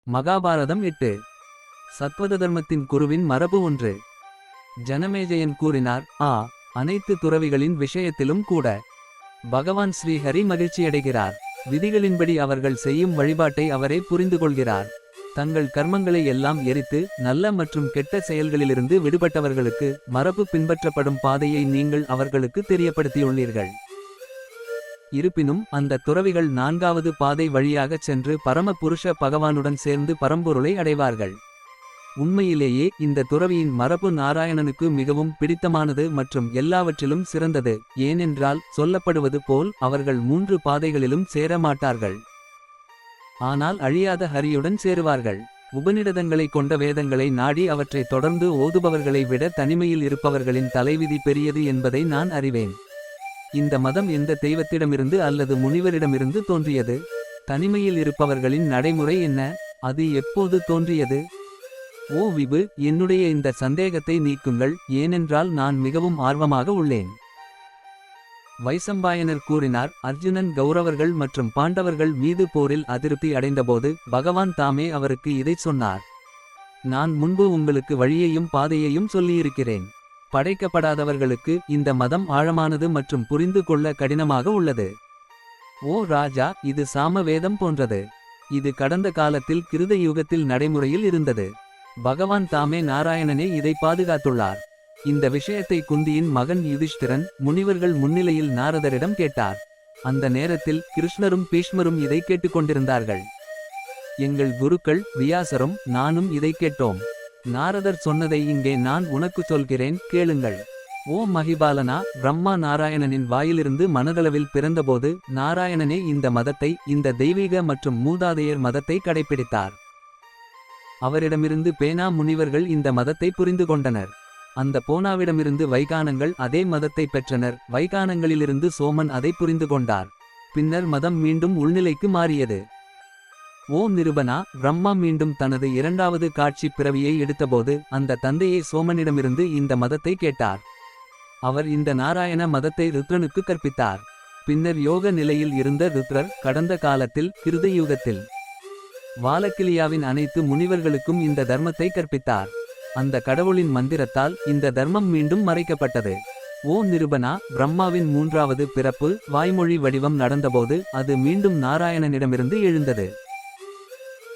மகாபாரதம் 8. சத்வத தர்மத்தின் குருவின் மரபு 1. ஜனமேஜயன் கூறினார். அனைத்து துறவிகளின் விஷயத்திலும் கூட பகவான் ஸ்ரீஹரி மகிழ்ச்சியடைகிறார். விதிகளின்படி அவர்கள் செய்யும் வழிபாட்டை அவரே புரிந்துகொள்கிறார். தங்கள் கர்மங்களை எல்லாம் எரித்து நல்ல மற்றும் கெட்ட செயல்களிலிருந்து விடுபட்டவர்களுக்கு மரபு பின்பற்றப்படும் பாதையை நீங்கள் அவர்களுக்கு தெரியப்படுத்தியுள்ளீர்கள். இருப்பினும் அந்த துறவிகள் 4வது பாதை வழியாகச் சென்று பரம புருஷ பகவானுடன் சேர்ந்து பரம்பொருளை அடைவார்கள். உண்மையிலேயே இந்த துறவியின் மரபு நாராயணனுக்கு மிகவும் பிடித்தமானது மற்றும் எல்லாவற்றிலும் சிறந்தது. ஏனென்றால் சொல்லப்படுவது போல் அவர்கள் 3 பாதைகளிலும் சேர மாட்டார்கள். ஆனால் அழியாத ஹரியுடன் சேருவார்கள். உபநிடதங்களை கொண்ட வேதங்களை நாடி அவற்றை தொடர்ந்து ஓதுபவர்களை விட தனிமையில் இருப்பவர்களின் தலைவிதி பெரியது என்பதை நான் அறிவேன். இந்த மதம் எந்த தெய்வத்திடமிருந்து அல்லது முனிவரிடமிருந்து தோன்றியது? தனிமையில் இருப்பவர்களின் நடைமுறை என்ன? அது எப்போது தோன்றியது? ஓ விபு, என்னுடைய இந்த சந்தேகத்தை நீக்குங்கள், ஏனென்றால் நான் மிகவும் ஆர்வமாக உள்ளேன். வைசம்பாயனர் கூறினார். அர்ஜுனன் கௌரவர்கள் மற்றும் பாண்டவர்கள் மீது போரில் அதிருப்தி அடைந்தபோது பகவான் தாமே அவருக்கு இதைச் சொன்னார். நான் முன்பு உங்களுக்கு வழியையும் பாதையையும் சொல்லியிருக்கிறேன். படைக்கப்படாதவர்களுக்கு இந்த மதம் ஆழமானது மற்றும் புரிந்து கொள்ள கடினமாக உள்ளது. ஓ ராஜா, இது சாம வேதம் போன்றது. இது கடந்த காலத்தில் கிருத யுகத்தில் நடைமுறையில் இருந்தது. பகவான் தாமே நாராயணனே இதை பாதுகாத்துள்ளார். இந்த விஷயத்தை குந்தியின் மகன் யுதிஷ்டிரன் முனிவர்கள் முன்னிலையில் நாரதரிடம் கேட்டார். அந்த நேரத்தில் கிருஷ்ணரும் பீஷ்மரும் இதை கேட்டுக்கொண்டிருந்தார்கள். எங்கள் குருக்கள் வியாசரும் நானும் இதை கேட்டோம். நாரதர் சொன்னதை இங்கே நான் உனக்கு சொல்கிறேன், கேளுங்கள். ஓ மகிபாலனா, பிரம்மா நாராயணனின் வாயிலிருந்து மனதளவில் பிறந்தபோது நாராயணனே இந்த மதத்தை, இந்த தெய்வீக மற்றும் மூதாதையர் மதத்தை கடைப்பிடித்தார். அவரிடமிருந்து பேனா முனிவர்கள் இந்த மதத்தை புரிந்து கொண்டனர். அந்த போனாவிடமிருந்து வைகானங்கள் அதே மதத்தை பெற்றனர். வைகானங்களிலிருந்து சோமன் அதை புரிந்து கொண்டார். பின்னர் மதம் மீண்டும் உள்நிலைக்கு மாறியது. ஓ நிருபனா, பிரம்மா மீண்டும் தனது 2வது காட்சி பிறவியை எடுத்தபோது அந்த தந்தையை சோமனிடமிருந்து இந்த மதத்தை கேட்டார். அவர் இந்த நாராயண மதத்தை ருத்ரனுக்கு கற்பித்தார். பின்னர் யோக நிலையில் இருந்த ருத்ரர் கடந்த காலத்தில் கிருத யுகத்தில் வாலக்கிலியாவின் அனைத்து முனிவர்களுக்கும் இந்த தர்மத்தை கற்பித்தார். அந்த கடவுளின் மந்திரத்தால் இந்த தர்மம் மீண்டும் மறைக்கப்பட்டது. ஓ நிருபனா, பிரம்மாவின் 3வது பிறப்பு வாய்மொழி வடிவம் நடந்தபோது அது மீண்டும் நாராயணனிடமிருந்து எழுந்தது.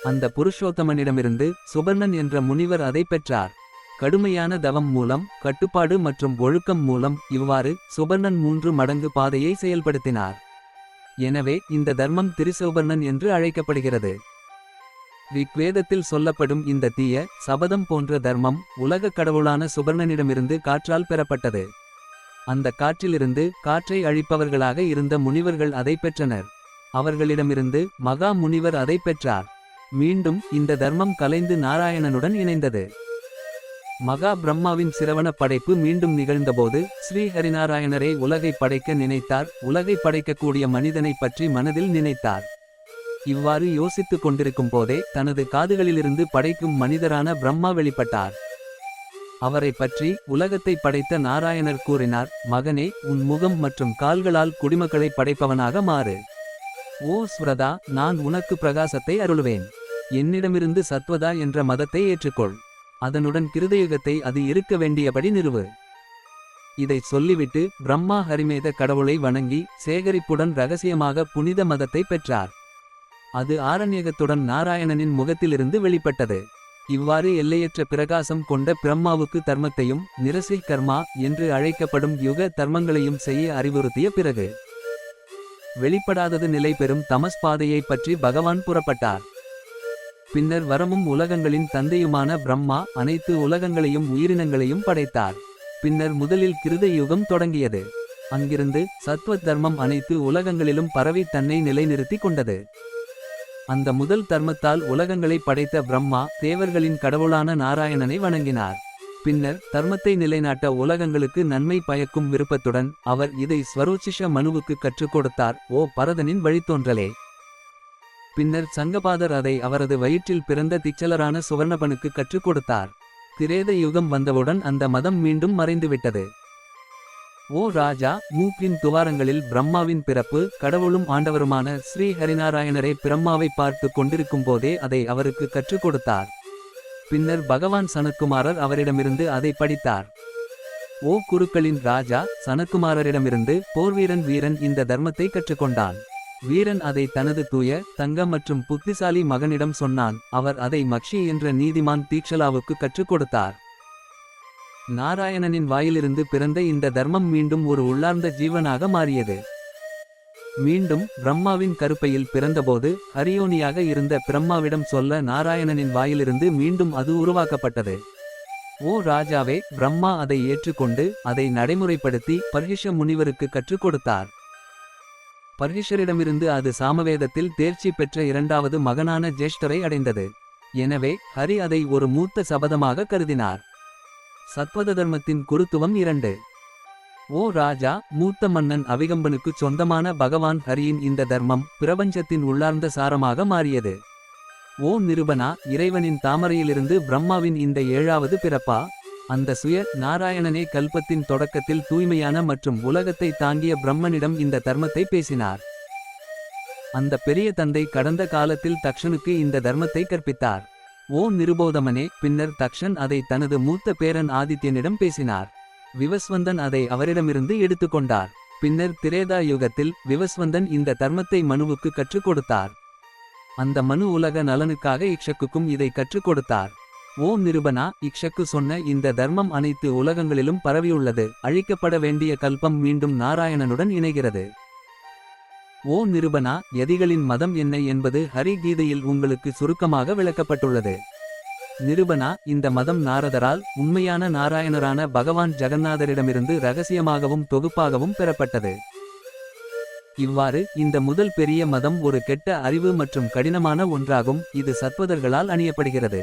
அந்த புருஷோத்தமனிடமிருந்து சுபர்ணன் என்ற முனிவர் அதை பெற்றார். கடுமையான தவம் மூலம், கட்டுப்பாடு மற்றும் ஒழுக்கம் மூலம் இவ்வாறு சுபர்ணன் 3 மடங்கு பாதையை செயல்படுத்தினார். எனவே இந்த தர்மம் திரிசுபர்ணன் என்று அழைக்கப்படுகிறது. ரிக்வேதத்தில் சொல்லப்படும் இந்த தீய சபதம் போன்ற தர்மம் உலக கடவுளான சுபர்ணனிடமிருந்து காற்றால் பெறப்பட்டது. அந்த காற்றிலிருந்து காற்றை அழிப்பவர்களாக இருந்த முனிவர்கள் அதை பெற்றனர். அவர்களிடமிருந்து மகா முனிவர் அதை பெற்றார். மீண்டும் இந்த தர்மம் கலைந்து நாராயணனுடன் இணைந்தது. மகா பிரம்மாவின் சிரவண படைப்பு மீண்டும் நிகழ்ந்தபோது ஸ்ரீஹரிநாராயணரே உலகை படைக்க நினைத்தார். உலகை படைக்கக்கூடிய மனிதனை பற்றி மனதில் நினைத்தார். இவ்வாறு யோசித்துக் கொண்டிருக்கும் போதே தனது காதுகளிலிருந்து படைக்கும் மனிதரான பிரம்மா வெளிப்பட்டார். அவரை பற்றி உலகத்தை படைத்த நாராயணர் கூறினார். மகனே, உன் முகம் மற்றும் கால்களால் குடிமக்களை படைப்பவனாக மாறு. ஓ ஸ்வரதா, நான் உனக்கு பிரகாசத்தை அருளுவேன். என்னிடமிருந்து சத்வதா என்ற மதத்தை ஏற்றுக்கொள். அதனுடன் கிருதயுகத்தை அது இருக்க வேண்டியபடி நிறுவு. இதை சொல்லிவிட்டு பிரம்மா ஹரிமேத கடவுளை வணங்கி சேகரிப்புடன் இரகசியமாக புனித மதத்தை பெற்றார். அது ஆரண்யகத்துடன் நாராயணனின் முகத்திலிருந்து வெளிப்பட்டது. இவ்வாறு எல்லையற்ற பிரகாசம் கொண்ட பிரம்மாவுக்கு தர்மத்தையும் நிரசில் கர்மா என்று அழைக்கப்படும் யுக தர்மங்களையும் செய்ய அறிவுறுத்திய பிறகு வெளிப்படாதது நிலை பெறும் தமஸ் பாதையை பற்றி பகவான் புறப்பட்டார். பின்னர் வரமும் உலகங்களின் தந்தையுமான பிரம்மா அனைத்து உலகங்களையும் உயிரினங்களையும் படைத்தார். பின்னர் முதலில் கிருத யுகம் தொடங்கியது. அங்கிருந்து சத்வத் தர்மம் அனைத்து உலகங்களிலும் பரவி தன்னை நிலைநிறுத்தி கொண்டது. அந்த முதல் தர்மத்தால் உலகங்களை படைத்த பிரம்மா தேவர்களின் கடவுளான நாராயணனை வணங்கினார். பின்னர் தர்மத்தை நிலைநாட்ட உலகங்களுக்கு நன்மை பயக்கும் விருப்பத்துடன் அவர் இதை ஸ்வரோச்சிஷ மனுவுக்கு கற்றுக் கொடுத்தார். ஓ பரதனின் வழித்தோன்றலே. பின்னர் சங்கபாதர் அதை அவரது வயிற்றில் பிறந்த திச்சலரான சுவர்ணபனுக்கு கற்றுக் கொடுத்தார். திரேத யுகம் வந்தவுடன் அந்த மதம் மீண்டும் மறைந்துவிட்டது. ஓ ராஜா, மூக்கின் துவாரங்களில் பிரம்மாவின் பிறப்பு. கடவுளும் ஆண்டவருமான ஸ்ரீ ஹரிநாராயணரே பிரம்மாவை பார்த்து கொண்டிருக்கும் போதே அதை அவருக்கு கற்றுக் கொடுத்தார். பின்னர் பகவான் சனத்குமாரர் அவரிடமிருந்து அதை படித்தார். ஓ குருக்களின் ராஜா, சனத்குமாரரிடமிருந்து போர்வீரன் வீரன் இந்த தர்மத்தை கற்றுக்கொண்டான். வீரன் அதை தனது தூய தங்க மற்றும் புத்திசாலி மகனிடம் சொன்னான். அவர் அதை மக்ஷி என்ற நீதிமான் தீக்ஷலாவுக்கு கற்றுக் கொடுத்தார். நாராயணனின் வாயிலிருந்து பிறந்த இந்த தர்மம் மீண்டும் ஒரு உள்ளார்ந்த ஜீவனாக மாறியது. மீண்டும் பிரம்மாவின் கருப்பையில் பிறந்தபோது ஹரியோனியாக இருந்த பிரம்மாவிடம் சொல்ல நாராயணனின் வாயிலிருந்து மீண்டும் அது உருவாக்கப்பட்டது. ஓ ராஜாவே, பிரம்மா அதை ஏற்றுக்கொண்டு அதை நடைமுறைப்படுத்தி பர்ஹிஷ முனிவருக்கு கற்றுக் கொடுத்தார். பர்ஹிஷரிடமிருந்து அது சாமவேதத்தில் தேர்ச்சி பெற்ற இரண்டாவது மகனான ஜேஷ்டரை அடைந்தது. எனவே ஹரி அதை ஒரு மூத்த சபதமாக கருதினார். சத்வத தர்மத்தின் குருத்துவம் 2. ஓ ராஜா, மூத்த மன்னன் அவிகம்பனுக்கு சொந்தமான பகவான் ஹரியின் இந்த தர்மம் பிரபஞ்சத்தின் உள்ளார்ந்த சாரமாக மாறியது. ஓ நிருபனா, இறைவனின் தாமரையிலிருந்து பிரம்மாவின் இந்த 7வது பிறப்பா? அந்த சுய நாராயணனே கல்பத்தின் தொடக்கத்தில் தூய்மையான மற்றும் உலகத்தை தாங்கிய பிரம்மனிடம் இந்த தர்மத்தை பேசினார். அந்த பெரிய தந்தை கடந்த காலத்தில் தக்ஷனுக்கு இந்த தர்மத்தை கற்பித்தார். ஓ நிருபோதமனே, பின்னர் தக்ஷன் அதை தனது மூத்த பேரன் ஆதித்யனிடம் பேசினார். விவஸ்வந்தன் அதை அவரிடமிருந்து எடுத்துக்கொண்டார். பின்னர் திரேதா யுகத்தில் விவஸ்வந்தன் இந்த தர்மத்தை மனுவுக்கு கற்றுக் கொடுத்தார். அந்த மனு உலக நலனுக்காக இக்ஷக்குக்கும் இதை கற்றுக் கொடுத்தார். ஓ நிருபனா, இக்ஷக்கு சொன்ன இந்த தர்மம் அனைத்து உலகங்களிலும் பரவியுள்ளது. அழிக்கப்பட வேண்டிய கல்பம் மீண்டும் நாராயணனுடன் இணைகிறது. ஓ நிருபனா, யதிகளின் மதம் என்ன என்பது ஹரி கீதையில் உங்களுக்கு சுருக்கமாக விளக்கப்பட்டுள்ளது. நிருபனா, இந்த மதம் நாரதரால் உண்மையான நாராயணரான பகவான் ஜகந்நாதரிடமிருந்து இரகசியமாகவும் தொகுப்பாகவும் பெறப்பட்டது. இவ்வாறு இந்த முதல் பெரிய மதம் ஒரு கெட்ட அறிவு மற்றும் கடினமான ஒன்றாகும். இது சத்வதர்களால் அணியப்படுகிறது.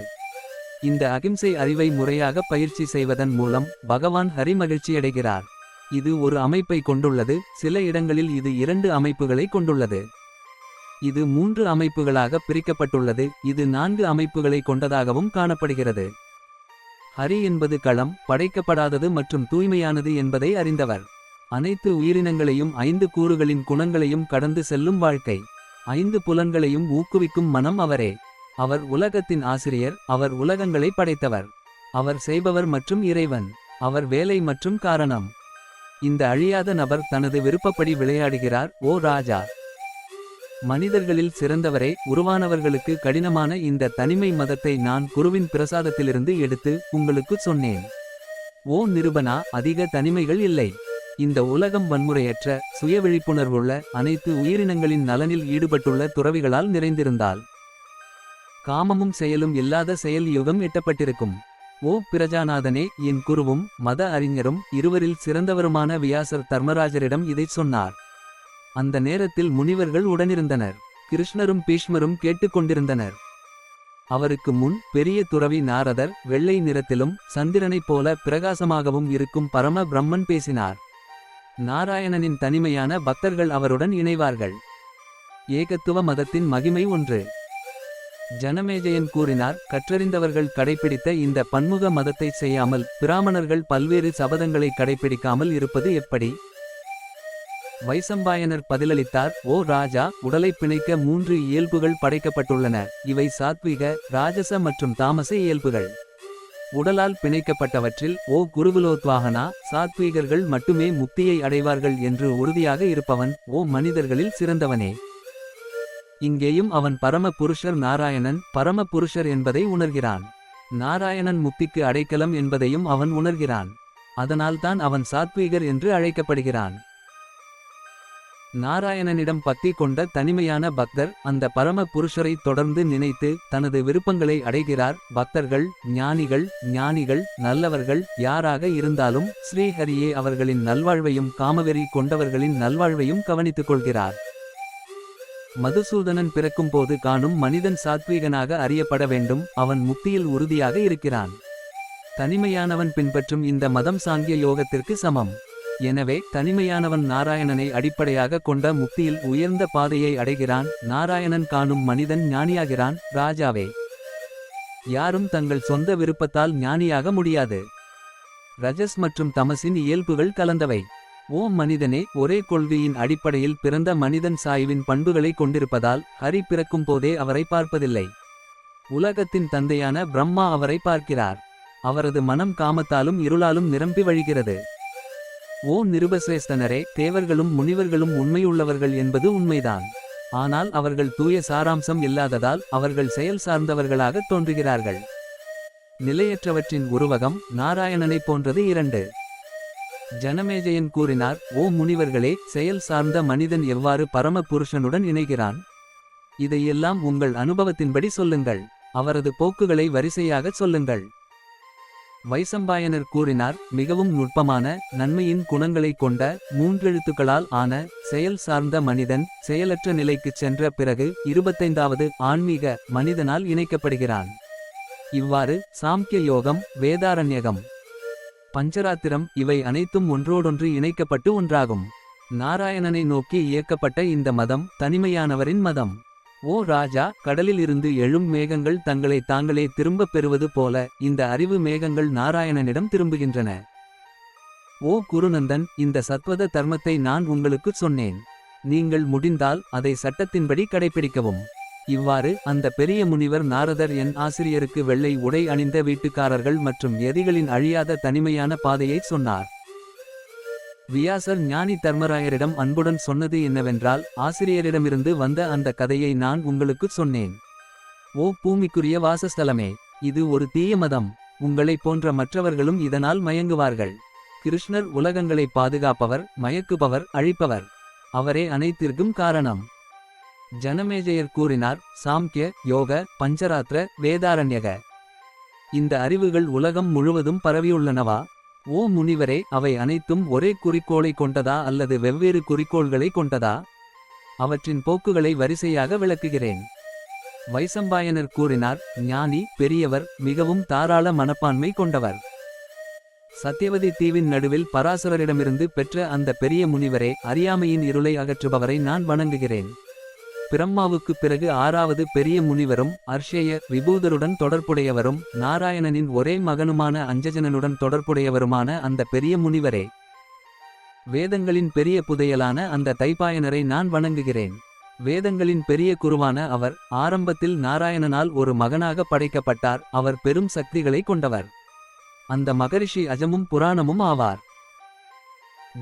இந்த அகிம்சை அறிவை முறையாக பயிற்சி செய்வதன் மூலம் பகவான் ஹரி மகிழ்ச்சியடைகிறார். இது ஒரு அமைப்பை கொண்டுள்ளது. சில இடங்களில் இது 2 அமைப்புகளை கொண்டுள்ளது. இது 3 அமைப்புகளாக பிரிக்கப்பட்டுள்ளது. இது 4 அமைப்புகளை கொண்டதாகவும் காணப்படுகிறது. ஹரி என்பது களம், படைக்கப்படாதது மற்றும் தூய்மையானது என்பதை அறிந்தவர். அனைத்து உயிரினங்களையும் 5 கூறுகளின் குணங்களையும் கடந்து செல்லும் வாழ்க்கை. 5 புலன்களையும் ஊக்குவிக்கும் மனம் அவரே. அவர் உலகத்தின் ஆசிரியர். அவர் உலகங்களை படைத்தவர். அவர் செய்பவர் மற்றும் இறைவன். அவர் வேலை மற்றும் காரணம். இந்த அழியாத நபர் தனது விருப்பப்படி விளையாடுகிறார். ஓ ராஜா, மனிதர்களில் சிறந்தவரே, உருவானவர்களுக்கு கடினமான இந்த தனிமை மதத்தை நான் குருவின் பிரசாதத்திலிருந்து எடுத்து உங்களுக்கு சொன்னேன். ஓ நிருபனா, அதிக தனிமைகள் இல்லை. இந்த உலகம் வன்முறையற்ற சுய விழிப்புணர்வுள்ள அனைத்து உயிரினங்களின் நலனில் ஈடுபட்டுள்ள துறவிகளால் நிறைந்திருந்தால் காமமும் செயலும் இல்லாத செயல் யுகம் எட்டப்பட்டிருக்கும். ஓ பிரஜாநாதனே, என் குருவும் மத அறிஞரும் இருவரில் சிறந்தவருமான வியாசர் தர்மராஜரிடம் இதைச் சொன்னார். அந்த நேரத்தில் முனிவர்கள் உடனிருந்தனர். கிருஷ்ணரும் பீஷ்மரும் கேட்டுக்கொண்டிருந்தனர். அவருக்கு முன் பெரிய துறவி நாரதர் வெள்ளை நிறத்திலும் சந்திரனைப் போல பிரகாசமாகவும் இருக்கும் பரம பிரம்மன் பேசினார். நாராயணனின் தனிமையான பக்தர்கள் அவருடன் இணைவார்கள். ஏகத்துவ மதத்தின் மகிமை 1. ஜனமேஜயன் கூறினார், கற்றறிந்தவர்கள் கடைப்பிடித்த இந்த பன்முக மதத்தை செய்யாமல் பிராமணர்கள் பல்வேறு சபதங்களை கடைப்பிடிக்காமல் இருப்பது எப்படி? வைசம்பாயனர் பதிலளித்தார், ஓ ராஜா, உடலை பிணைக்க 3 இயல்புகள் படைக்கப்பட்டுள்ளன. இவை சாத்விக, ராஜச மற்றும் தாமச இயல்புகள். உடலால் பிணைக்கப்பட்டவற்றில் ஓ குருகுலோத்வாகனா, சாத்வீகர்கள் மட்டுமே முக்தியை அடைவார்கள் என்று உறுதியாக இருப்பவன். ஓ மனிதர்களில் சிறந்தவனே, இங்கேயும் அவன் பரம புருஷர் நாராயணன் பரம புருஷர் என்பதை உணர்கிறான். நாராயணன் முக்திக்கு அடைக்கலம் என்பதையும் அவன் உணர்கிறான். அதனால்தான் அவன் சாத்வீகர் என்று அழைக்கப்படுகிறான். நாராயணனிடம் பக்தி கொண்ட தனிமையான பக்தர் அந்த பரம புருஷரை தொடர்ந்து நினைத்து தனது விருப்பங்களை அடைகிறார். பக்தர்கள் ஞானிகள் நல்லவர்கள் யாராக இருந்தாலும் ஸ்ரீஹரியே அவர்களின் நல்வாழ்வையும் காமவெறி கொண்டவர்களின் நல்வாழ்வையும் கவனித்துக் கொள்கிறார். மதுசூதனன் பிறக்கும்போது காணும் மனிதன் சாத்வீகனாக அறியப்பட வேண்டும். அவன் முக்தியில் உறுதியாக இருக்கிறான். தனிமையானவன் பின்பற்றும் இந்த மதம் சாங்கிய யோகத்திற்கு சமம். எனவே தனிமையானவன் நாராயணனை அடிப்படையாக கொண்ட முக்தியில் உயர்ந்த பாதையை அடைகிறான். நாராயணன் காணும் மனிதன் ஞானியாகிறான். ராஜாவே, யாரும் தங்கள் சொந்த விருப்பத்தால் ஞானியாக முடியாது. ரஜஸ் மற்றும் தமசின் இயல்புகள் கலந்தவை. ஓ மனிதனே, ஒரே கொள்கையின் அடிப்படையில் பிறந்த மனிதன் சாய்வின் பண்புகளை கொண்டிருப்பதால் ஹரி பிறக்கும் போதே அவரை பார்ப்பதில்லை. உலகத்தின் தந்தையான பிரம்மா அவரை பார்க்கிறார். அவரது மனம் காமத்தாலும் இருளாலும் நிரம்பி வழிகிறது. ஓ நிருபசிரேஷ்டனரே, தேவர்களும் முனிவர்களும் உண்மையுள்ளவர்கள் என்பது உண்மைதான். ஆனால் அவர்கள் தூய சாராம்சம் இல்லாததால் அவர்கள் செயல் சார்ந்தவர்களாக தோன்றுகிறார்கள். நிலையற்றவற்றின் உருவகம் நாராயணனைப் போன்றது 2. ஜனமேஜயன் கூறினார், ஓ முனிவர்களே, செயல் சார்ந்த மனிதன் எவ்வாறு பரம புருஷனுடன் இணைகிறான்? இதையெல்லாம் உங்கள் அனுபவத்தின்படி சொல்லுங்கள். அவரது போக்குகளை வரிசையாகச் சொல்லுங்கள். வைசம்பாயனர் கூறினார், மிகவும் நுட்பமான நன்மையின் குணங்களைக் கொண்ட 3 எழுத்துக்களால் ஆன செயல் சார்ந்த மனிதன் செயலற்ற நிலைக்குச் சென்ற பிறகு 25வது ஆன்மீக மனிதனால் இணைக்கப்படுகிறான். இவ்வாறு சாம்க்கிய யோகம், வேதாரண்யகம், பஞ்சராத்திரம் இவை அனைத்தும் ஒன்றோடொன்று இணைக்கப்பட்டு ஒன்றாகும். நாராயணனை நோக்கி இயக்கப்பட்ட இந்த மதம் தனிமையானவரின் மதம். ஓ ராஜா, கடலில் இருந்து எழும் மேகங்கள் தங்களை தாங்களே திரும்பப் பெறுவது போல இந்த அறிவு மேகங்கள் நாராயணனிடம் திரும்புகின்றன. ஓ குருநந்தன், இந்த சத்வத தர்மத்தை நான் உங்களுக்குச் சொன்னேன். நீங்கள் முடிந்தால் அதை சட்டத்தின்படி கடைப்பிடிக்கவும். இவ்வாறு அந்த பெரிய முனிவர் நாரதர் என் ஆசிரியருக்கு வெள்ளை உடை அணிந்த வீட்டுக்காரர்கள் மற்றும் எதிகளின் அழியாத தனிமையான பாதையைச் சொன்னார். வியாசர் ஞானி தர்மராயரிடம் அன்புடன் சொன்னது என்னவென்றால், ஆசிரியரிடமிருந்து வந்த அந்த கதையை நான் உங்களுக்குச் சொன்னேன். ஓ பூமிக்குரிய வாசஸ்தலமே, இது ஒரு தீய மதம். உங்களைப் போன்ற மற்றவர்களும் இதனால் மயங்குவார்கள். கிருஷ்ணர் உலகங்களை பாதுகாப்பவர், மயக்குபவர், அழிப்பவர். அவரே அனைத்திற்கும் காரணம். ஜனமேஜயர் கூறினார், சாம்க்கிய யோக, பஞ்சராத்திர, வேதாரண்யக இந்த அறிவுகள் உலகம் முழுவதும் பரவியுள்ளனவா? ஓ முனிவரே, அவை அனைத்தும் ஒரே குறிக்கோளை கொண்டதா அல்லது வெவ்வேறு குறிக்கோள்களை கொண்டதா? அவற்றின் போக்குகளை வரிசையாக விளக்குகிறேன். வைசம்பாயனர் கூறினார், ஞானி, பெரியவர், மிகவும் தாராள மனப்பான்மை கொண்டவர். சத்யவதி தீவின் நடுவில் பராசரரிடமிருந்து பெற்ற அந்த பெரிய முனிவரே, அறியாமையின் இருளை அகற்றுபவரை நான் வணங்குகிறேன். பிரம்மாவுக்குப் பிறகு 6வது பெரிய முனிவரும் அர்ஷேய விபூதருடன் தொடர்புடையவரும் நாராயணனின் ஒரே மகனுமான அஞ்சஜனனுடன் தொடர்புடையவருமான அந்த பெரிய முனிவரே, வேதங்களின் பெரிய புதையலான அந்த தைபாயனரை நான் வணங்குகிறேன். வேதங்களின் பெரிய குருவான அவர் ஆரம்பத்தில் நாராயணனால் ஒரு மகனாக படைக்கப்பட்டார். அவர் பெரும் சக்திகளை கொண்டவர். அந்த மகரிஷி அஜமும் புராணமும் ஆவார்.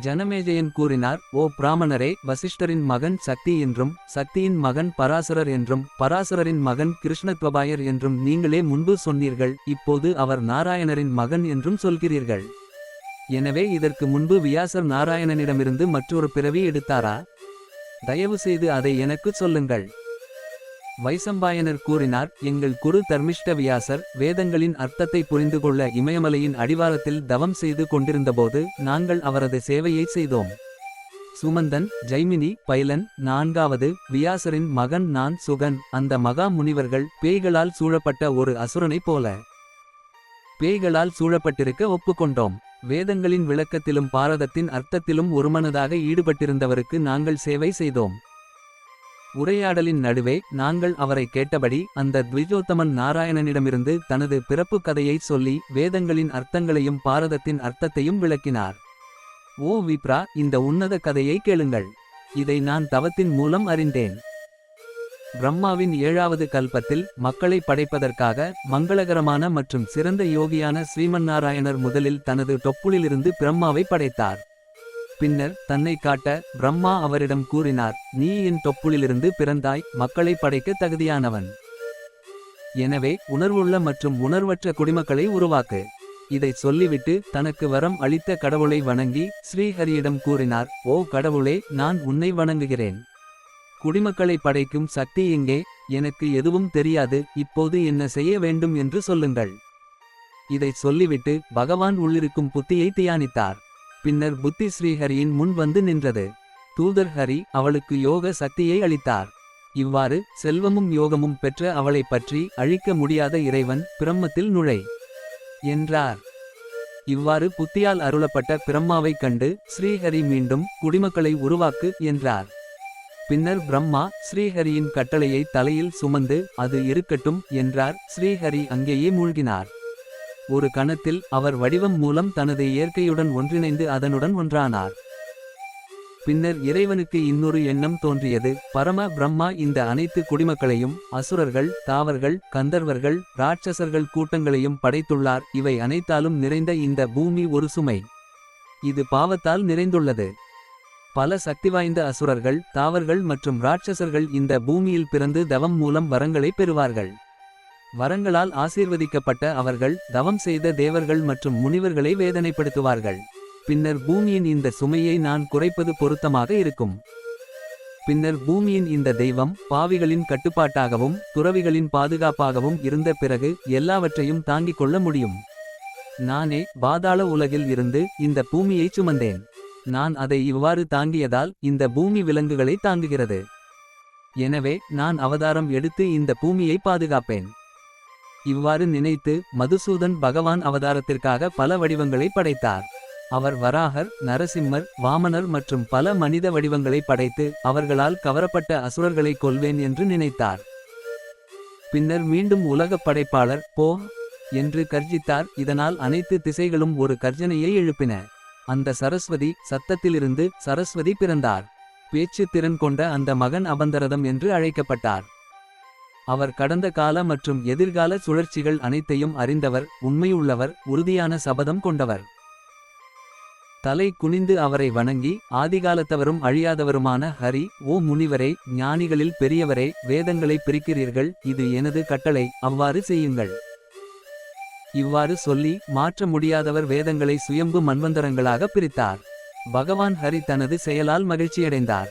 ஜனமேஜயன் கூறினார், ஓ பிராமணரே, வசிஷ்டரின் மகன் சக்தி என்றும் சக்தியின் மகன் பராசரர் என்றும் பராசரரின் மகன் கிருஷ்ணத்வபாயர் என்றும் நீங்களே முன்பு சொன்னீர்கள். இப்போது அவர் நாராயணரின் மகன் என்றும் சொல்கிறீர்கள். எனவே இதற்கு முன்பு வியாசர் நாராயணனிடமிருந்து மற்றொரு பிறவி எடுத்தாரா? தயவு செய்து அதை எனக்குச் சொல்லுங்கள். வைசம்பாயனர் கூறினார், எங்கள் குரு தர்மிஷ்ட வியாசர் வேதங்களின் அர்த்தத்தை புரிந்து கொள்ள இமயமலையின் அடிவாரத்தில் தவம் செய்து கொண்டிருந்தபோது நாங்கள் அவரது சேவையை செய்தோம். சுமந்தன், ஜைமினி, பைலன், 4வது வியாசரின் மகன் நான் சுகன். அந்த மகா முனிவர்கள் பேய்களால் சூழப்பட்ட ஒரு அசுரனைப் போல பேய்களால் சூழப்பட்டிருக்க ஒப்புக்கொண்டோம். வேதங்களின் விளக்கத்திலும் பாரதத்தின் அர்த்தத்திலும் ஒருமனதாக ஈடுபட்டிருந்தவருக்கு நாங்கள் சேவை செய்தோம். உரையாடலின் நடுவே நாங்கள் அவரை கேட்டபடி அந்த த்விஜோத்தமன் நாராயணனிடமிருந்து தனது பிறப்பு கதையை சொல்லி வேதங்களின் அர்த்தங்களையும் பாரதத்தின் அர்த்தத்தையும் விளக்கினார். ஓ விப்ரா, இந்த உன்னத கதையை கேளுங்கள். இதை நான் தவத்தின் மூலம் அறிந்தேன். பிரம்மாவின் 7வது கல்பத்தில் மக்களை படைப்பதற்காக மங்களகரமான மற்றும் சிறந்த யோகியான ஸ்ரீமன்னாராயணர் முதலில் தனது தொப்புளிலிருந்து பிரம்மாவை படைத்தார். பின்னர் தன்னை காட்ட பிரம்மா அவரிடம் கூறினார், நீ என் தொப்புளிலிருந்து பிறந்தாய், மக்களை படைக்க தகுதியானவன். எனவே உணர்வுள்ள மற்றும் உணர்வற்ற குடிமக்களை உருவாக்கு. இதை சொல்லிவிட்டு தனக்கு வரம் அளித்த கடவுளை வணங்கி ஸ்ரீஹரியிடம் கூறினார், ஓ கடவுளே, நான் உன்னை வணங்குகிறேன். குடிமக்களை படைக்கும் சக்தி எங்கே? எனக்கு எதுவும் தெரியாது. இப்போது என்ன செய்ய வேண்டும் என்று சொல்லுங்கள். இதை சொல்லிவிட்டு பகவான் உள்ளிருக்கும் புத்தியை தியானித்தார். பின்னர் புத்தி ஸ்ரீஹரியின் முன் வந்து நின்றது. தூதர் ஹரி அவளுக்கு யோக சக்தியை அளித்தார். இவ்வாறு செல்வமும் யோகமும் பெற்ற அவளைப் பற்றி அழிக்க முடியாத இறைவன் பிரம்மத்தில் நுழை என்றார். இவ்வாறு புத்தியால் அருளப்பட்ட பிரம்மாவைக் கண்டு ஸ்ரீஹரி மீண்டும் குடிமக்களை உருவாக்கு என்றார். பின்னர் பிரம்மா ஸ்ரீஹரியின் கட்டளையை தலையில் சுமந்து அது இருக்கட்டும் என்றார். ஸ்ரீஹரி அங்கேயே மூழ்கினார். ஒரு கணத்தில் அவர் வடிவம் மூலம் தனது இயற்கையுடன் ஒன்றிணைந்து அதனுடன் ஒன்றானார். பின்னர் இறைவனுக்கு இன்னொரு எண்ணம் தோன்றியது. பரம பிரம்மா இந்த அனைத்து குடிமக்களையும் அசுரர்கள், தாவர்கள், கந்தர்வர்கள், ராட்சசர்கள் கூட்டங்களையும் படைத்துள்ளார். இவை அனைத்தாலும் நிறைந்த இந்த பூமி ஒரு சுமை. இது பாவத்தால் நிறைந்துள்ளது. பல சக்திவாய்ந்த அசுரர்கள், தாவர்கள் மற்றும் ராட்சசர்கள் இந்த பூமியில் பிறந்து தவம் மூலம் வரங்களை பெறுவார்கள். வரங்களால் ஆசீர்வதிக்கப்பட்ட அவர்கள் தவம் செய்த தேவர்கள் மற்றும் முனிவர்களை வேதனைப்படுத்துவார்கள். பின்னர் பூமியின் இந்த சுமையை நான் குறைப்பது பொருத்தமாக இருக்கும். பின்னர் பூமியின் இந்த தெய்வம் பாவிகளின் கட்டுப்பாட்டாகவும் துறவிகளின் பாதுகாப்பாகவும் இருந்த பிறகு எல்லாவற்றையும் தாங்கிக் கொள்ள முடியும். நானே பாதாள உலகில் இருந்து இந்த பூமியை சுமந்தேன். நான் அதை இவ்வாறு தாங்கியதால் இந்த பூமி விலங்குகளை தாங்குகிறது. எனவே நான் அவதாரம் எடுத்து இந்த பூமியை பாதுகாப்பேன். இவ்வாறு நினைத்து மதுசூதன் பகவான் அவதாரத்திற்காக பல வடிவங்களை படைத்தார். அவர் வராகர், நரசிம்மர், வாமனர் மற்றும் பல மனித வடிவங்களை படைத்து அவர்களால் கவரப்பட்ட அசுரர்களை கொல்வேன் என்று நினைத்தார். பின்னர் மீண்டும் உலகப் படைப்பாளர் போ என்று கர்ஜித்தார். இதனால் அனைத்து திசைகளும் ஒரு கர்ஜனையை எழுப்பின. அந்த சரஸ்வதி சத்தத்திலிருந்து சரஸ்வதி பிறந்தார். பேச்சு திறன் கொண்ட அந்த மகன் அபந்தரதம் என்று அழைக்கப்பட்டார். அவர் கடந்த கால மற்றும் எதிர்கால சுழற்சிகள் அனைத்தையும் அறிந்தவர், உண்மையுள்ளவர், உறுதியான சபதம் கொண்டவர். தலை குனிந்து அவரை வணங்கி ஆதிகாலத்தவரும் அழியாதவருமான ஹரி, ஓ முனிவரே, ஞானிகளில் பெரியவரே, வேதங்களை பிரிக்கிறீர்கள், இது எனது கட்டளை, அவ்வாறு செய்யுங்கள். இவ்வாறு சொல்லி மாற்ற முடியாதவர் வேதங்களை சுயம்பு மன்வந்தரங்களாக பிரித்தார். பகவான் ஹரி தனது செயலால் மகிழ்ச்சியடைந்தார்.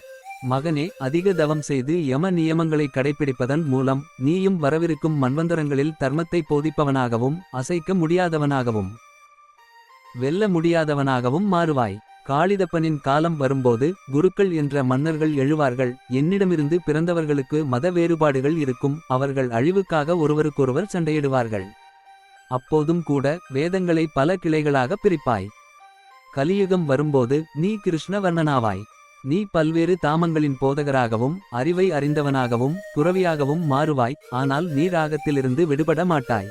மகனே, அதிக தவம் செய்து யம நியமங்களை கடைப்பிடிப்பதன் மூலம் நீயும் வரவிருக்கும் மன்வந்தரங்களில் தர்மத்தை போதிப்பவனாகவும் அசைக்க முடியாதவனாகவும் வெல்ல முடியாதவனாகவும் மாறுவாய். காளிதப்பனின் காலம் வரும்போது குருக்கள் என்ற மன்னர்கள் எழுவார்கள். என்னிடமிருந்து பிறந்தவர்களுக்கு மத வேறுபாடுகள் இருக்கும். அவர்கள் அழிவுக்காக ஒருவருக்கொருவர் சண்டையிடுவார்கள். அப்போதும் கூட வேதங்களை பல கிளைகளாக பிரிப்பாய். கலியுகம் வரும்போது நீ கிருஷ்ணவர்ணனாவாய். நீ பல்வேறு தாமங்களின் போதகராகவும் அறிவை அறிந்தவனாகவும் துறவியாகவும் மாறுவாய். ஆனால் நீ ராகத்திலிருந்து விடுபட மாட்டாய்.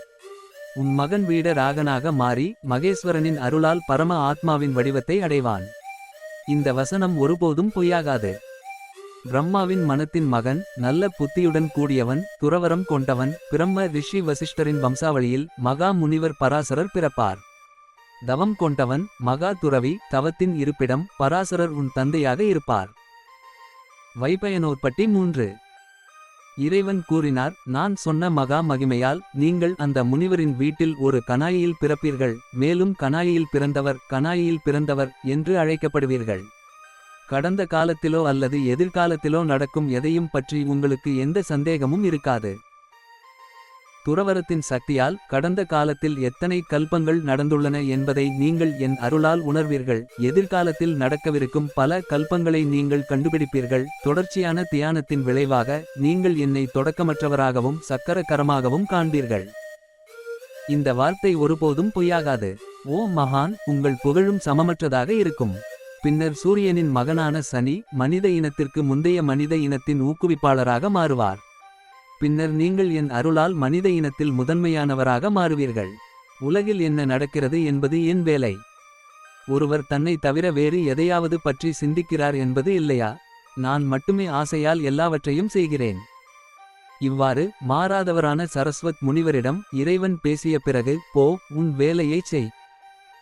உன் மகன் வீட ராகனாக மாறி மகேஸ்வரனின் அருளால் பரம ஆத்மாவின் வடிவத்தை அடைவான். இந்த வசனம் ஒருபோதும் பொய்யாகாது. பிரம்மாவின் மனத்தின் மகன், நல்ல புத்தியுடன் கூடியவன், துறவரம் கொண்டவன், பிரம்ம ரிஷி வசிஷ்டரின் வம்சாவளியில் மகா முனிவர் பராசரர் பிறப்பார். தவம் கொண்டவன், மகா துறவி, தவத்தின் இருப்பிடம் பராசரர் உன் தந்தையாக இருப்பார். வைபயனோற்பட்டி 3. இறைவன் கூறினார், நான் சொன்ன மகா மகிமையால் நீங்கள் அந்த முனிவரின் வீட்டில் ஒரு கனாயியில் பிறப்பீர்கள். மேலும் கனாயியில் பிறந்தவர் கனாயியில் பிறந்தவர் என்று அழைக்கப்படுவீர்கள். கடந்த காலத்திலோ அல்லது எதிர்காலத்திலோ நடக்கும் எதையும் பற்றி உங்களுக்கு எந்த சந்தேகமும் இருக்காது. துறவரத்தின் சக்தியால் கடந்த காலத்தில் எத்தனை கல்பங்கள் நடந்துள்ளன என்பதை நீங்கள் என் அருளால் உணர்வீர்கள். எதிர்காலத்தில் நடக்கவிருக்கும் பல கல்பங்களை நீங்கள் கண்டுபிடிப்பீர்கள். தொடர்ச்சியான தியானத்தின் விளைவாக நீங்கள் என்னை தொடக்கமற்றவராகவும் சக்கரகரமாகவும் காண்பீர்கள். இந்த வார்த்தை ஒருபோதும் பொய்யாகாது. ஓ மகான், உங்கள் புகழும் சமமற்றதாக இருக்கும். பின்னர் சூரியனின் மகனான சனி மனித இனத்திற்கு முந்தைய மனித இனத்தின் ஊக்குவிப்பாளராக மாறுவார். பின்னர் நீங்கள் என் அருளால் மனித இனத்தில் முதன்மையானவராக மாறுவீர்கள். உலகில் என்ன நடக்கிறது என்பது என் வேலை. ஒருவர் தன்னை தவிர வேறு எதையாவது பற்றி சிந்திக்கிறார் என்பது இல்லையா? நான் மட்டுமே ஆசையால் எல்லாவற்றையும் செய்கிறேன். இவ்வாறு மாறாதவரான சரஸ்வத் முனிவரிடம் இறைவன் பேசிய பிறகு, போ, உன் வேலையைச் செய்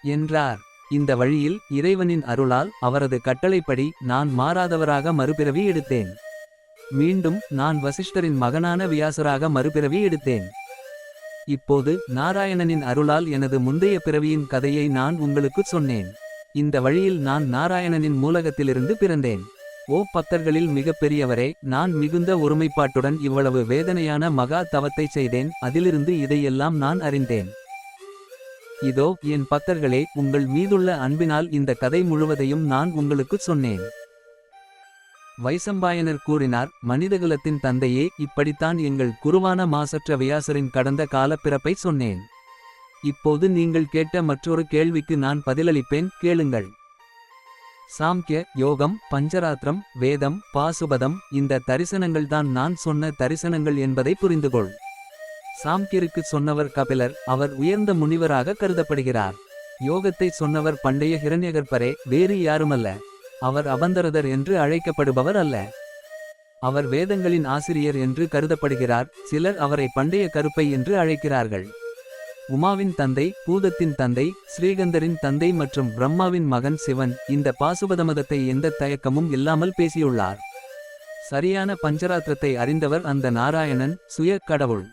என்றார். இந்த வழியில் இறைவனின் அருளால் அவரது கட்டளைப்படி நான் மாறாதவராக மறுபிறவி எடுத்தேன். மீண்டும் நான் வசிஷ்டரின் மகனான வியாசராக மறுபிறவி எடுத்தேன். இப்போது நாராயணனின் அருளால் எனது முந்தைய பிறவியின் கதையை நான் உங்களுக்குச் சொன்னேன். இந்த வழியில் நான் நாராயணனின் மூலகத்திலிருந்து பிறந்தேன். ஓ பக்தர்களில் மிகப் பெரியவரே, நான் மிகுந்த ஒருமைப்பாட்டுடன் இவ்வளவு வேதனையான மகா தவத்தை செய்தேன். அதிலிருந்து இதையெல்லாம் நான் அறிந்தேன். இதோ என் பக்தர்களே, உங்கள் மீதுள்ள அன்பினால் இந்த கதை முழுவதையும் நான் உங்களுக்குச் சொன்னேன். வைசம்பாயனர் கூறினார், மனிதகுலத்தின் தந்தையே, இப்படித்தான் எங்கள் குருவான மாசற்ற வியாசரின் கடந்த கால பிறப்பை சொன்னேன். இப்போது நீங்கள் கேட்ட மற்றொரு கேள்விக்கு நான் பதிலளிப்பேன், கேளுங்கள். சாம்க்ய யோகம், பஞ்சராத்திரம், வேதம், பாசுபதம், இந்த தரிசனங்கள்தான் நான் சொன்ன தரிசனங்கள் என்பதை புரிந்துகொள். சாம்கியருக்கு சொன்னவர் கபிலர். அவர் உயர்ந்த முனிவராக கருதப்படுகிறார். யோகத்தை சொன்னவர் பண்டைய ஹிரண்யகர்பரே, வேறு யாருமல்ல. அவர் அபந்தரதர் என்று அழைக்கப்படுபவர் அல்ல. அவர் வேதங்களின் ஆசிரியர் என்று கருதப்படுகிறார். சிலர் அவரை பண்டைய கருப்பை என்று அழைக்கிறார்கள். உமாவின் தந்தை, பூதத்தின் தந்தை, ஸ்ரீகந்தரின் தந்தை மற்றும் பிரம்மாவின் மகன் சிவன் இந்த பாசுபதமதத்தை எந்த தயக்கமும் இல்லாமல் பேசியுள்ளார். சரியான பஞ்சராத்திரத்தை அறிந்தவர் அந்த நாராயணன், சுய கடவுள்.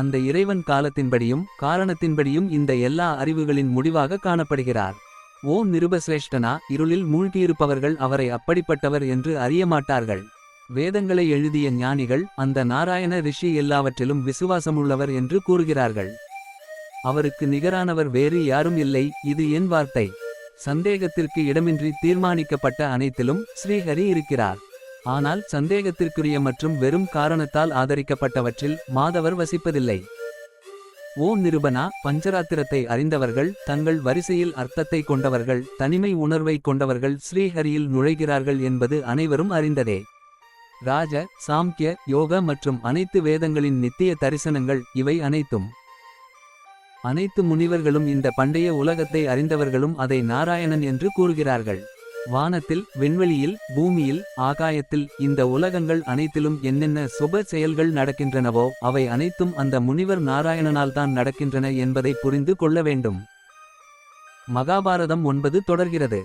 அந்த இறைவன் காலத்தின்படியும் காரணத்தின்படியும் இந்த எல்லா அறிவுகளின் முடிவாக காணப்படுகிறார். ஓ நிருபசிரேஷ்டனா, இருளில் மூழ்கியிருப்பவர்கள் அவரை அப்படிப்பட்டவர் என்று அறியமாட்டார்கள். வேதங்களை எழுதிய ஞானிகள் அந்த நாராயண ரிஷி எல்லாவற்றிலும் விசுவாசமுள்ளவர் என்று கூறுகிறார்கள். அவருக்கு நிகரானவர் வேறு யாரும் இல்லை. இது என் வார்த்தை. சந்தேகத்திற்கு இடமின்றி தீர்மானிக்கப்பட்ட அனைத்திலும் ஸ்ரீஹரி இருக்கிறார். ஆனால் சந்தேகத்திற்குரிய மற்றும் வெறும் காரணத்தால் ஆதரிக்கப்பட்டவற்றில் மாதவர் வசிப்பதில்லை. ஓ நிருபனா, பஞ்சராத்திரத்தை அறிந்தவர்கள், தங்கள் வரிசையில் அர்த்தத்தை கொண்டவர்கள், தனிமை உணர்வை கொண்டவர்கள் ஸ்ரீஹரியில் நுழைகிறார்கள் என்பது அனைவரும் அறிந்ததே. ராஜ, சாம்கிய, யோக மற்றும் அனைத்து வேதங்களின் நித்திய தரிசனங்கள் இவை அனைத்தும். அனைத்து முனிவர்களும் இந்த பண்டைய உலகத்தை அறிந்தவர்களும் அதை நாராயணன் என்று கூறுகிறார்கள். வானத்தில், விண்வெளியில், பூமியில், ஆகாயத்தில் இந்த உலகங்கள் அனைத்திலும் என்னென்ன சுப செயல்கள் நடக்கின்றனவோ அவை அனைத்தும் அந்த முனிவர் நாராயணனால் தான் நடக்கின்றன என்பதை புரிந்து கொள்ள வேண்டும். மகாபாரதம் 9 தொடர்கிறது.